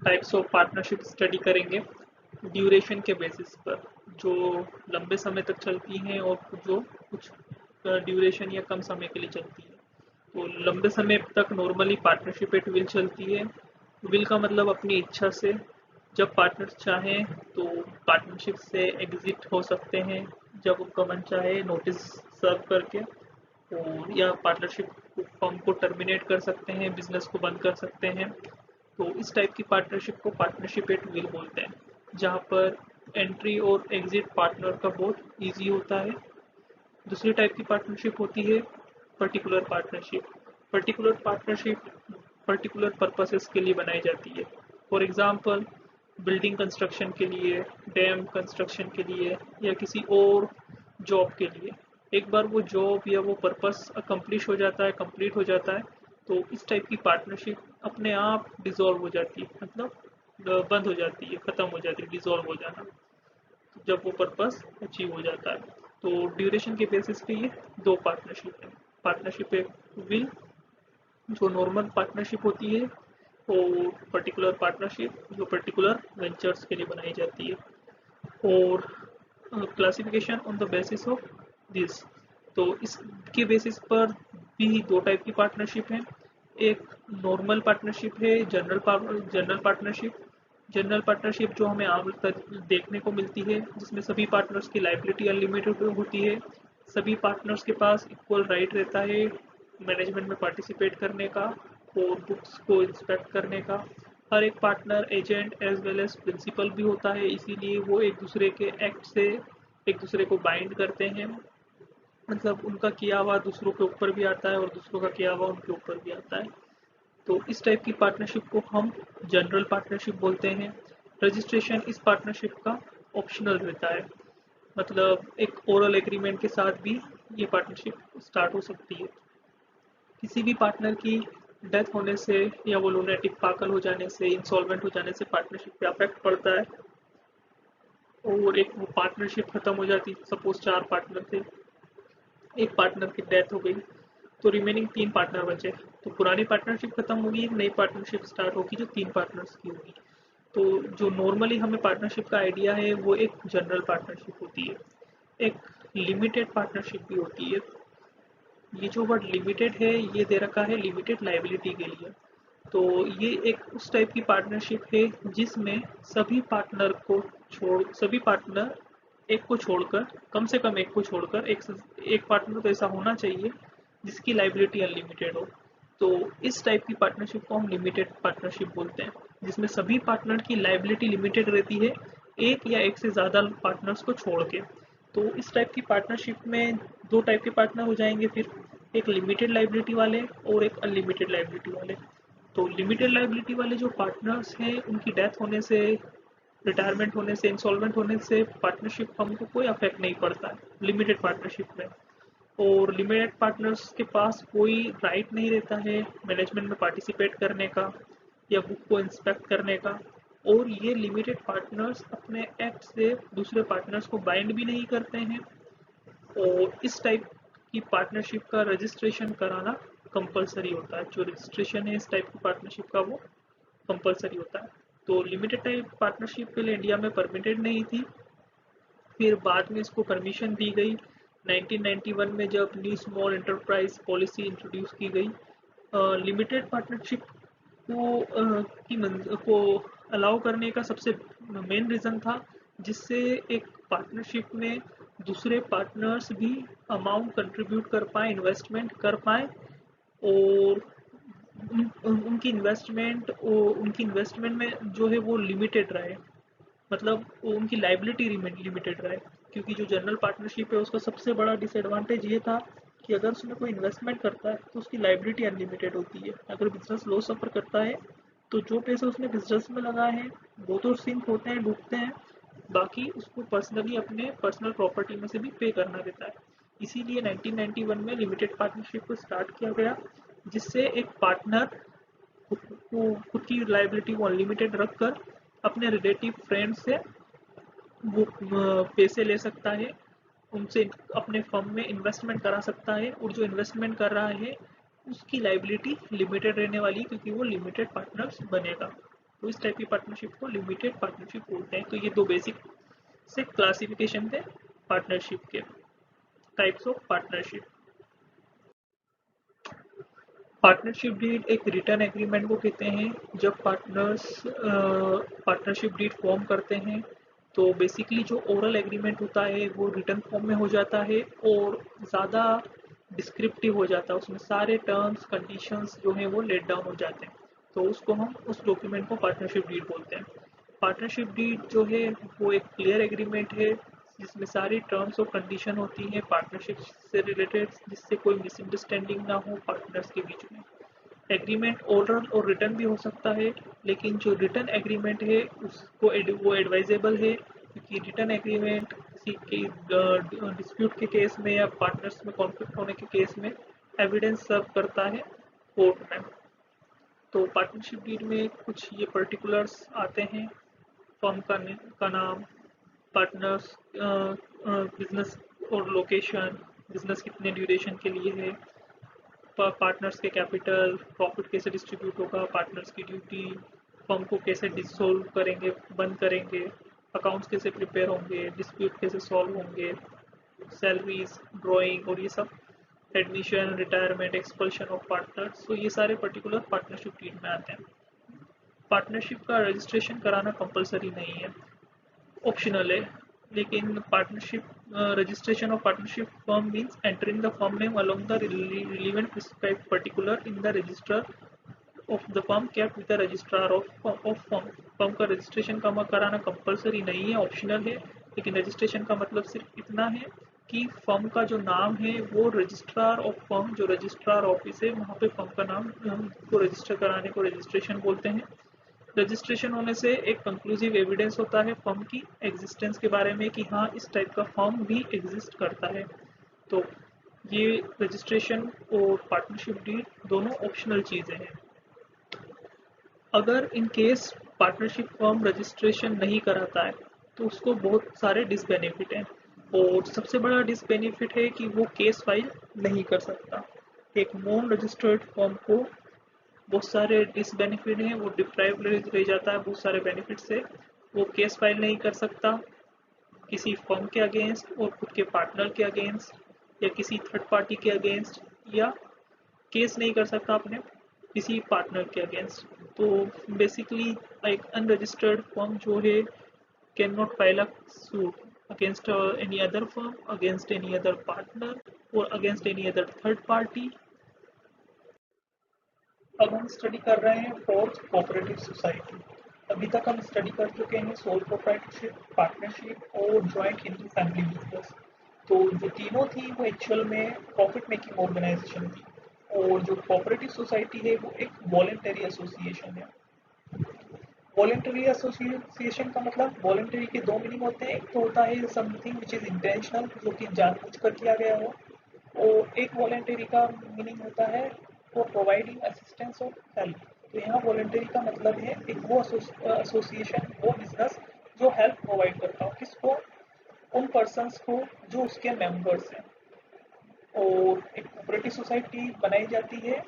Types of partnership study करेंगे duration के basis पर, जो लंबे समय तक चलती हैं और जो कुछ ड्यूरेशन या कम समय के लिए चलती है। तो लंबे समय तक नॉर्मली पार्टनरशिप एट विल चलती है। विल का मतलब अपनी इच्छा से, जब पार्टनर्स चाहें तो पार्टनरशिप से एग्जिट हो सकते हैं, जब उनका मन चाहे नोटिस सर्व करके, और या पार्टनरशिप फर्म को टर्मिनेट कर सकते हैं, बिजनेस को बंद कर सकते हैं। तो इस टाइप की पार्टनरशिप को पार्टनरशिप एट विल बोलते हैं, जहाँ पर एंट्री और एग्जिट पार्टनर का बहुत ईजी होता है। दूसरी टाइप की पार्टनरशिप होती है particular partnership. Particular partnership particular purposes के लिए बनाई जाती है। फॉर एग्जांपल बिल्डिंग कंस्ट्रक्शन के लिए, डैम कंस्ट्रक्शन के लिए, या किसी और जॉब के लिए। एक बार वो जॉब या वो पर्पस अकम्प्लिश हो जाता है, कंप्लीट हो जाता है, तो इस टाइप की पार्टनरशिप अपने आप डिसॉल्व हो जाती है, मतलब बंद हो जाती है, ख़त्म हो जाती है, डिसॉल्व हो जाना, जब वो पर्पस अचीव हो जाता है। तो ड्यूरेशन के बेसिस पे ये दो पार्टनरशिप है। पार्टनरशिप एक विल, जो नॉर्मल पार्टनरशिप होती है, और पर्टिकुलर पार्टनरशिप जो पर्टिकुलर वेंचर्स के लिए बनाई जाती है। और classification on the basis of this, तो इसके बेसिस पर भी दो टाइप की पार्टनरशिप है। एक नॉर्मल पार्टनरशिप है, जनरल पार्टनरशिप। जनरल पार्टनरशिप जो हमें आम तक देखने को मिलती है, जिसमें सभी पार्टनर्स की लाइबिलिटी अनलिमिटेड होती है, सभी पार्टनर्स के पास इक्वल राइट रहता है मैनेजमेंट में पार्टिसिपेट करने का और बुक्स को इंस्पेक्ट करने का। हर एक partner agent as well as principal भी होता है, इसीलिए वो एक दूसरे के एक्ट से एक दूसरे को बाइंड करते हैं, मतलब उनका किया हुआ दूसरों के ऊपर भी आता है और दूसरों का किया हुआ उनके ऊपर भी आता है। तो इस टाइप की पार्टनरशिप को हम जनरल पार्टनरशिप बोलते हैं। रजिस्ट्रेशन इस पार्टनरशिप का ऑप्शनल रहता है, मतलब एक ओरल एग्रीमेंट के साथ भी ये पार्टनरशिप स्टार्ट हो सकती है। किसी भी पार्टनर की डेथ होने से या वो लूनेटिक पागल हो जाने से, इंसॉल्वेंट हो जाने से पार्टनरशिप पे अफेक्ट पड़ता है, और एक वो पार्टनरशिप खत्म हो जाती है। सपोज 4 पार्टनर थे, एक पार्टनर की डेथ हो गई, तो रिमेनिंग 3 पार्टनर बचे, तो पुरानी पार्टनरशिप खत्म होगी, एक नई पार्टनरशिप स्टार्ट होगी जो 3 पार्टनर्स की होगी। तो जो नॉर्मली हमें पार्टनरशिप का आइडिया है वो एक जनरल पार्टनरशिप होती है। एक लिमिटेड पार्टनरशिप भी होती है। ये जो वर्ड लिमिटेड है ये दे रखा है लिमिटेड लाइबिलिटी के लिए। तो ये एक उस टाइप की पार्टनरशिप है जिसमें सभी पार्टनर एक को छोड़कर, कम से कम एक को छोड़कर, एक पार्टनर तो ऐसा होना चाहिए जिसकी लाइबिलिटी अनलिमिटेड हो। तो इस टाइप की पार्टनरशिप को हम लिमिटेड पार्टनरशिप बोलते हैं, जिसमें सभी पार्टनर की लाइबिलिटी लिमिटेड रहती है, एक या एक से ज़्यादा पार्टनर्स को छोड़ के। तो इस टाइप की पार्टनरशिप में दो टाइप के पार्टनर हो जाएंगे फिर, एक लिमिटेड लाइबिलिटी वाले और एक अनलिमिटेड लाइबिलिटी वाले। तो लिमिटेड लाइबिलिटी वाले जो पार्टनर्स हैं उनकी डेथ होने से, रिटायरमेंट होने से, इंसॉल्वेंट होने से पार्टनरशिप फर्म को कोई अफेक्ट नहीं पड़ता है लिमिटेड पार्टनरशिप में। और लिमिटेड पार्टनर्स के पास कोई राइट नहीं रहता है मैनेजमेंट में पार्टिसिपेट करने का या बुक को इंस्पेक्ट करने का। और ये लिमिटेड पार्टनर्स अपने एक्ट से दूसरे पार्टनर्स को बाइंड भी नहीं करते हैं। और इस टाइप की पार्टनरशिप का रजिस्ट्रेशन कराना कंपलसरी होता है। जो रजिस्ट्रेशन है इस टाइप की पार्टनरशिप का वो कंपलसरी होता है। तो लिमिटेड टाइप पार्टनरशिप के लिए इंडिया में परमिटेड नहीं थी, फिर बाद में इसको परमिशन दी गई 1991 में, जब new small enterprise policy introduce की गई। लिमिटेड पार्टनरशिप को अलाउ करने का सबसे मेन रीज़न था, जिससे एक पार्टनरशिप में दूसरे पार्टनर्स भी अमाउंट कंट्रीब्यूट कर पाए, इन्वेस्टमेंट कर पाए, और उनकी इन्वेस्टमेंट में जो है वो लिमिटेड रहे, मतलब उनकी लाइबिलिटी लिमिटेड रहे। क्योंकि जो जनरल पार्टनरशिप है उसका सबसे बड़ा डिसएडवांटेज ये था कि अगर उसमें कोई इन्वेस्टमेंट करता है तो उसकी लाइबिलिटी अनलिमिटेड होती है। अगर बिजनेस लॉस सफ़र करता है तो जो पैसे उसने बिजनेस में लगाए हैं वो तो सिंक होते हैं, डूबते हैं, बाकी उसको पर्सनली अपने पर्सनल प्रॉपर्टी में से भी पे करना रहता है। इसीलिए 1991 में लिमिटेड पार्टनरशिप को स्टार्ट किया गया, जिससे एक पार्टनर खुद की लाइबिलिटी को अनलिमिटेड रखकर अपने रिलेटिव फ्रेंड से वो पैसे ले सकता है, उनसे अपने फर्म में इन्वेस्टमेंट करा सकता है, और जो इन्वेस्टमेंट कर रहा है उसकी लाइबिलिटी लिमिटेड रहने वाली है, क्योंकि वो लिमिटेड पार्टनर्स बनेगा। तो इस टाइप की पार्टनरशिप को लिमिटेड पार्टनरशिप बोलते हैं। तो ये दो बेसिक से क्लासिफिकेशन थे पार्टनरशिप के, types of partnership. Partnership deed एक रिटर्न एग्रीमेंट को कहते हैं। जब पार्टनर्स पार्टनरशिप डीड फॉर्म करते हैं तो बेसिकली जो ओरल एग्रीमेंट होता है वो रिटर्न फॉर्म में हो जाता है और ज़्यादा डिस्क्रिप्टिव हो जाता है, उसमें सारे टर्म्स कंडीशंस जो हैं वो लेट डाउन हो जाते हैं। तो उसको हम उस डॉक्यूमेंट को पार्टनरशिप डीड बोलते हैं। पार्टनरशिप डीड जो है वो एक क्लियर एग्रीमेंट है जिसमें सारी टर्म्स और कंडीशन होती हैं पार्टनरशिप से रिलेटेड, जिससे कोई मिसअंडरस्टैंडिंग ना हो पार्टनर्स के बीच में। एग्रीमेंट ओरल और रिटर्न भी हो सकता है, लेकिन जो रिटर्न एग्रीमेंट है उसको वो एडवाइजेबल है, क्योंकि रिटर्न एग्रीमेंट किसी के डिस्प्यूट के केस में या पार्टनर्स में कॉन्फ्लिक्ट होने के केस में एविडेंस सर्व करता है कोर्ट में। तो पार्टनरशिप डीड में कुछ ये पर्टिकुलर्स आते हैं, फर्म का नाम, पार्टनर्स, बिजनेस और लोकेशन, बिजनेस कितने ड्यूरेशन के लिए है, पार्टनर्स के कैपिटल, प्रॉफिट कैसे डिस्ट्रीब्यूट होगा, पार्टनर्स की ड्यूटी, फर्म को कैसे डिसॉल्व करेंगे, बंद करेंगे, अकाउंट्स कैसे प्रिपेयर होंगे, डिस्प्यूट कैसे सॉल्व होंगे, सैलरीज, ड्राइंग और ये सब, admission, retirement, expulsion of partners. तो ये सारे पर्टिकुलर पार्टनरशिप डीड में आते हैं। पार्टनरशिप का रजिस्ट्रेशन कराना कंपलसरी नहीं है, ऑप्शनल है। लेकिन partnership registration of partnership firm means entering the firm name along the relevant prescribed particular in the register of the firm kept with the registrar of firm. Firm का registration का कराना compulsory नहीं है, optional है। लेकिन registration का मतलब सिर्फ इतना है कि फर्म का जो नाम है वो रजिस्ट्रार ऑफ फर्म, जो रजिस्ट्रार ऑफिस है वहाँ पे फर्म का नाम को रजिस्टर कराने को रजिस्ट्रेशन बोलते हैं। रजिस्ट्रेशन होने से एक कंक्लूसिव एविडेंस होता है फर्म की एग्जिस्टेंस के बारे में कि हाँ इस टाइप का फर्म भी एग्जिस्ट करता है। तो ये रजिस्ट्रेशन और पार्टनरशिप डीड दोनों ऑप्शनल चीज़ें हैं। अगर in case partnership firm registration नहीं कराता है तो उसको बहुत सारे डिसबेनिफिट हैं, और सबसे बड़ा डिसबेनिफिट है कि वो केस फाइल नहीं कर सकता। एक नॉन रजिस्टर्ड फर्म को बहुत सारे डिसबेनिफिट हैं, वो डिप्राइव रह जाता है बहुत सारे बेनिफिट से। वो केस फाइल नहीं कर सकता किसी फर्म के अगेंस्ट और खुद के पार्टनर के अगेंस्ट या किसी थर्ड पार्टी के अगेंस्ट, या केस नहीं कर सकता अपने किसी पार्टनर के अगेंस्ट। तो बेसिकली एक अनरजिस्टर्ड फर्म जो है can not file a suit against any other firm, against any other partner और against any other third party. अब हम स्टडी कर रहे हैं फोर्थ कोऑपरेटिव सोसाइटी। अभी तक हम स्टडी कर चुके हैं सोल प्रोप्राइटरशिप, पार्टनरशिप और जॉइंट लिमिटेड फैमिली बिजनेस। तो जो तीनों थी वो एक्चुअल में प्रॉफिट मेकिंग ऑर्गेनाइजेशन थी, और जो कोऑपरेटिव सोसाइटी है वो एक वॉलेंटरी एसोसिएशन है। वॉलेंटरी एसोसिएशन का मतलब, वॉलेंटरी के दो मीनिंग होते हैं। एक तो होता है समथिंग विच इज इंटेंशनल, जो कि जानबूझकर किया गया हो, और एक वॉलेंटरी का मीनिंग होता है फॉर प्रोवाइडिंग असिस्टेंस और हेल्प। तो यहाँ वॉलेंटरी का मतलब है एक वो एसोसिएशन, वो बिजनेस जो हेल्प प्रोवाइड करता हो, किसको, उन पर्सनस को जो उसके मेंबर्स हैं। और एक कोऑपरेटिव सोसाइटी बनाई जाती है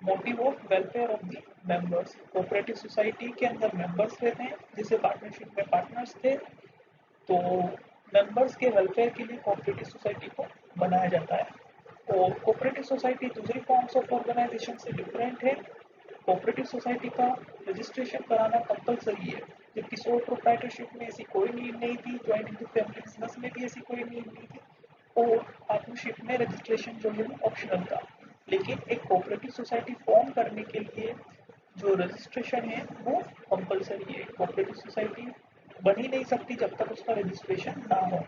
motive of welfare of the members. Cooperative society के अंदर मेंबर्स रहते हैं, जैसे पार्टनरशिप में पार्टनर्स थे, तो मेंबर्स के वेलफेयर के लिए कोऑपरेटिव सोसाइटी को बनाया जाता है। और कोऑपरेटिव सोसाइटी दूसरी फॉर्म्स ऑफ ऑर्गेनाइजेशन से डिफरेंट है। कोऑपरेटिव सोसाइटी का रजिस्ट्रेशन कराना कंपलसरी है, जबकि सोल प्रोप्राइटरशिप में ऐसी कोई नीड नहीं थी, ज्वाइंट लिमिटेड फैमिली बिजनेस में भी ऐसी कोई नीड नहीं थी, और पार्टनरशिप में रजिस्ट्रेशन जो है वो ऑप्शनल था। लेकिन एक कोऑपरेटिव सोसाइटी फॉर्म करने के लिए जो रजिस्ट्रेशन है वो कंपलसरी है। कोऑपरेटिव सोसाइटी बन ही नहीं सकती जब तक उसका रजिस्ट्रेशन ना हो।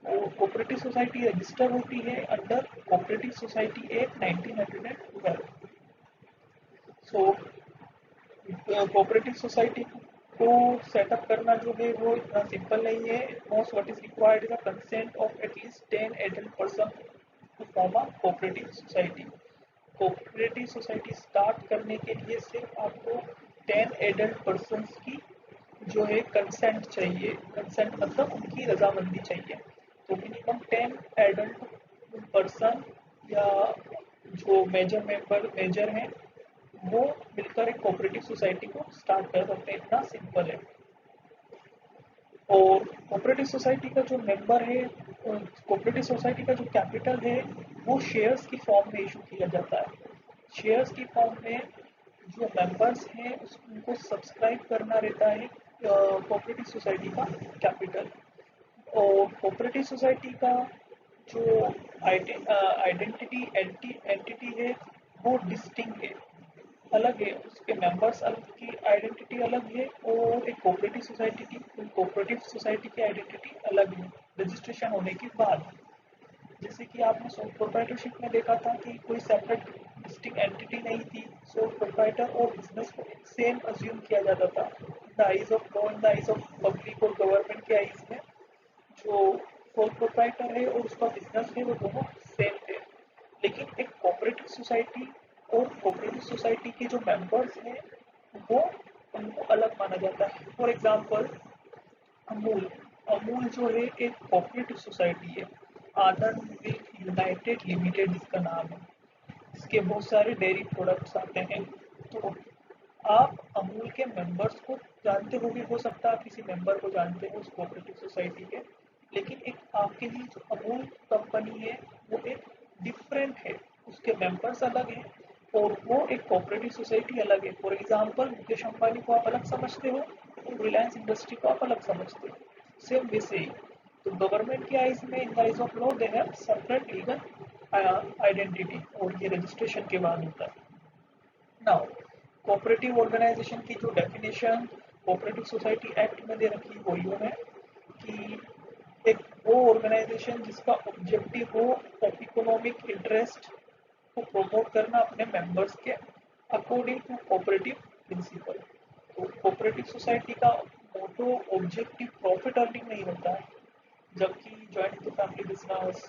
और कोऑपरेटिव सोसाइटी रजिस्टर होती है under cooperative society act 1912। So cooperative society को सेटअप करना जो है वो इतना सिंपल नहीं है। Most what is required is a consent of at least 10 adult person to form a cooperative society. Cooperative society start करने के लिए सिर्फ आपको 10 एडल्ट पर्सन्स की जो है कंसेंट चाहिए। कंसेंट मतलब उनकी रजामंदी चाहिए। तो मिनिमम 10 एडल्ट पर्सन या जो मेजर हैं वो मिलकर एक कोऑपरेटिव सोसाइटी को स्टार्ट कर सकते हैं। इतना सिंपल है। और कोऑपरेटिव सोसाइटी का जो मेंबर है, कोऑपरेटिव सोसाइटी का जो कैपिटल है, वो शेयर्स की फॉर्म में इशू किया जाता है। शेयर्स की फॉर्म में जो मेंबर्स हैं उनको सब्सक्राइब करना रहता है कोऑपरेटिव सोसाइटी का कैपिटल। और कोऑपरेटिव सोसाइटी का जो आइडेंटिटी एंटिटी है वो डिस्टिंक्ट है, अलग है। उसके मेंबर्स अलग की आइडेंटिटी अलग है और एक कोऑपरेटिव सोसाइटी की आइडेंटिटी अलग है रजिस्ट्रेशन होने के बाद। जैसे कि आपने सोल प्रोप्राइटरशिप में देखा था कि कोई सेपरेट डिस्टिंक्ट एंटिटी नहीं थी। सोल प्रोप्राइटर और बिजनेस को सेम अज्यूम किया जाता था in the eyes of law, in the eyes of public और गवर्नमेंट के आइज में। जो सोल प्रोप्राइटर है और उसका बिजनेस है वो दोनों सेम थे। लेकिन एक कोऑपरेटिव सोसाइटी और कोऑपरेटिव सोसाइटी के जो मेंबर्स हैं वो उनको अलग माना जाता है। फॉर एग्जांपल अमूल अमूल जो है एक कोऑपरेटिव सोसाइटी है। आनंद मिल्क यूनाइटेड लिमिटेड इसका नाम है। इसके बहुत सारे डेयरी प्रोडक्ट्स आते हैं। तो आप अमूल के मेंबर्स को जानते होंगे, हो सकता है आप किसी मेंबर को जानते हो उस कोऑपरेटिव सोसाइटी के। लेकिन एक आपके लिए जो अमूल कंपनी है वो एक डिफरेंट है, उसके मेंबर्स अलग हैं और वो एक कोऑपरेटिव सोसाइटी अलग है। फॉर एग्जांपल मुकेश अंबानी को आप अलग समझते हो और रिलायंस इंडस्ट्री को आप अलग समझते हो। सेम वैसे ही तो गवर्नमेंट के आइज में, in the eyes of law, they have separate legal identity और ये रजिस्ट्रेशन के बाद होता है। नाउ कोऑपरेटिव ऑर्गेनाइजेशन की जो डेफिनेशन कोऑपरेटिव सोसाइटी एक्ट में दे रखी हुई है कि एक वो ऑर्गेनाइजेशन जिसका ऑब्जेक्टिव हो ऑफ इकोनॉमिक इंटरेस्ट को प्रमोट करना अपने मेंबर्स के अकॉर्डिंग टू कोऑपरेटिव प्रिंसिपल। तो कोऑपरेटिव सोसाइटी का मोटो ऑब्जेक्टिव प्रॉफिट अर्निंग नहीं होता है, जबकि joint to family business,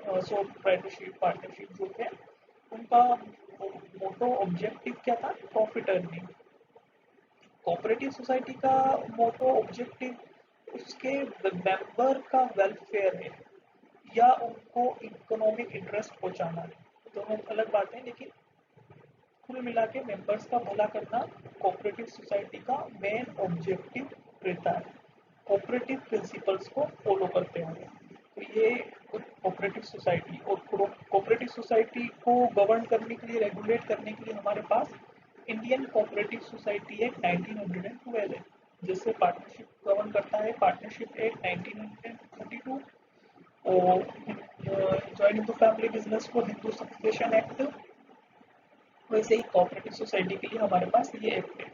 sole proprietorship, partnership जो थे उनका मोटो ऑब्जेक्टिव क्या था? Profit earning. कोऑपरेटिव सोसाइटी का मोटो ऑब्जेक्टिव उसके मेंबर का वेलफेयर है या उनको इकोनॉमिक इंटरेस्ट पहुंचाना है। दोनों अलग बातें, लेकिन कुल मिला के मेंबर्स का भला करना कोऑपरेटिव सोसाइटी का मेन ऑब्जेक्टिव रहता है, कोऑपरेटिव प्रिंसिपल्स को फॉलो करते हुए। तो ये कोऑपरेटिव सोसाइटी और कोऑपरेटिव सोसाइटी को गवर्न करने के लिए, रेगुलेट करने के लिए हमारे पास इंडियन कोऑपरेटिव सोसाइटी एक्ट 1912 है, जिससे पार्टनरशिप गवर्न करता है पार्टनरशिप एक्ट 1932 और जॉइंट इंटू फैमिली बिजनेस को हिंदू सक्सेशन एक्ट। वैसे ही कोऑपरेटिव सोसाइटी के लिए हमारे पास ये एक्ट है।